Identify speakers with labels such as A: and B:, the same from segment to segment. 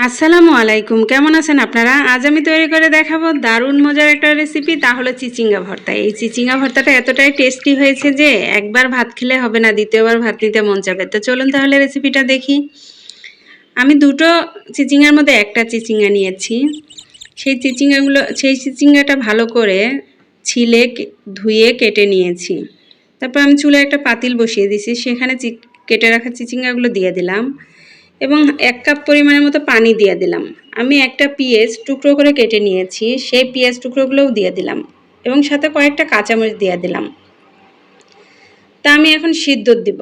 A: আসসালামু আলাইকুম, কেমন আছেন আপনারা? আজ আমি তৈরি করে দেখাবো দারুণ মজার একটা রেসিপি, তা হলো চিচিঙ্গা ভর্তা। এই চিচিঙ্গা ভর্তাটা এতটাই টেস্টি হয়েছে যে একবার ভাত খেলে হবে না, দ্বিতীয়বার ভাত নিতে মন চাবে। তো চলুন তাহলে রেসিপিটা দেখি। আমি দুটো চিচিঙ্গার মধ্যে একটা চিচিঙ্গা নিয়েছি। সেই চিচিঙ্গাটা ভালো করে ছিলে ধুয়ে কেটে নিয়েছি। তারপর আমি চুলায় একটা পাতিল বসিয়ে দিয়েছি, সেখানে কেটে রাখা চিচিঙ্গাগুলো দিয়ে দিলাম এবং 1 কাপ পরিমাণের মতো পানি দিয়ে দিলাম। আমি একটা পেঁয়াজ টুকরো করে কেটে নিয়েছি, সেই পেঁয়াজ টুকরোগুলোও দিয়ে দিলাম এবং সাথে কয়েকটা কাঁচামরিচ দিয়ে দিলাম। তা আমি এখন সিদ্ধ দিব।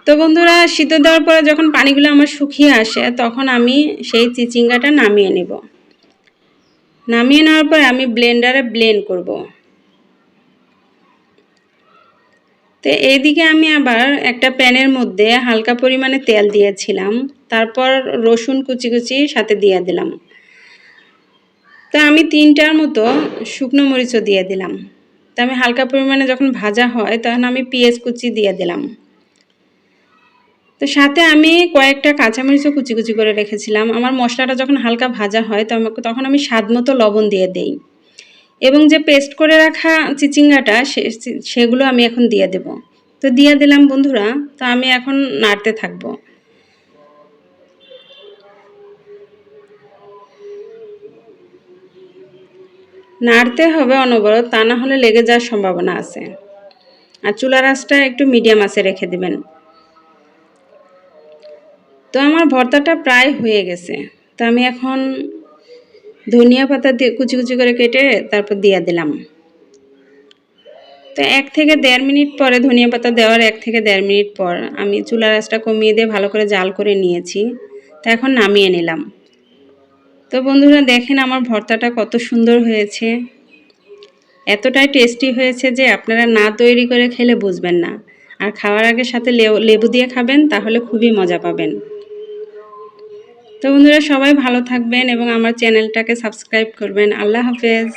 A: তো বন্ধুরা, সিদ্ধ দেওয়ার পরে যখন পানিগুলো আমার শুকিয়ে আসে তখন আমি সেই চিচিঙ্গাটা নামিয়ে নেব। নামিয়ে নেওয়ার পর আমি ব্লেন্ডারে ব্লেন্ড করব। তো এইদিকে আমি আবার একটা প্যানের মধ্যে হালকা পরিমাণে তেল দিয়েছিলাম, তারপর রসুন কুচি কুচি সাথে দিয়ে দিলাম। তো আমি 3টার মতো শুকনো মরিচও দিয়ে দিলাম। তো আমি হালকা পরিমাণে যখন ভাজা হয় তখন আমি পেঁয়াজ কুচি দিয়ে দিলাম। তো সাথে আমি কয়েকটা কাঁচামরিচও কুচি কুচি করে রেখেছিলাম। আমার মশলাটা যখন হালকা ভাজা হয় তখন আমি স্বাদ মতো লবণ দিয়ে দেই এবং যে পেস্ট করে রাখা চিচিঙ্গাটা সেগুলো আমি এখন দিয়ে দেব। তো দিয়ে দিলাম বন্ধুরা। তো আমি এখন নাড়তে থাকবো। নাড়তে হবে অনবরত, তা না হলে লেগে যাওয়ার সম্ভাবনা আছে। আর চুলার আঁচটা একটু মিডিয়াম আঁচে রেখে দিবেন। তো আমার ভর্তাটা প্রায় হয়ে গেছে। তো আমি এখন ধনিয়া পাতা দিয়ে কুচি কুচি করে কেটে তারপর দিয়ে দিলাম। তো 1 থেকে 1.5 মিনিট পরে, ধনিয়া পাতা দেওয়ার 1 থেকে 1.5 মিনিট পর আমি চুলার আঁচটা কমিয়ে দিয়ে ভালো করে জাল করে নিয়েছি। তো এখন নামিয়ে নিলাম। তো বন্ধুরা দেখেন আমার ভর্তাটা কত সুন্দর হয়েছে, এতটাই টেস্টি হয়েছে যে আপনারা না তৈরি করে খেলে বুঝবেন না। আর খাওয়ার আগে সাথে লেবু দিয়ে খাবেন, তাহলে খুবই মজা পাবেন। তো বন্ধুরা সবাই ভালো থাকবেন এবং আমার চ্যানেলটাকে সাবস্ক্রাইব করবেন। আল্লাহ হাফেজ।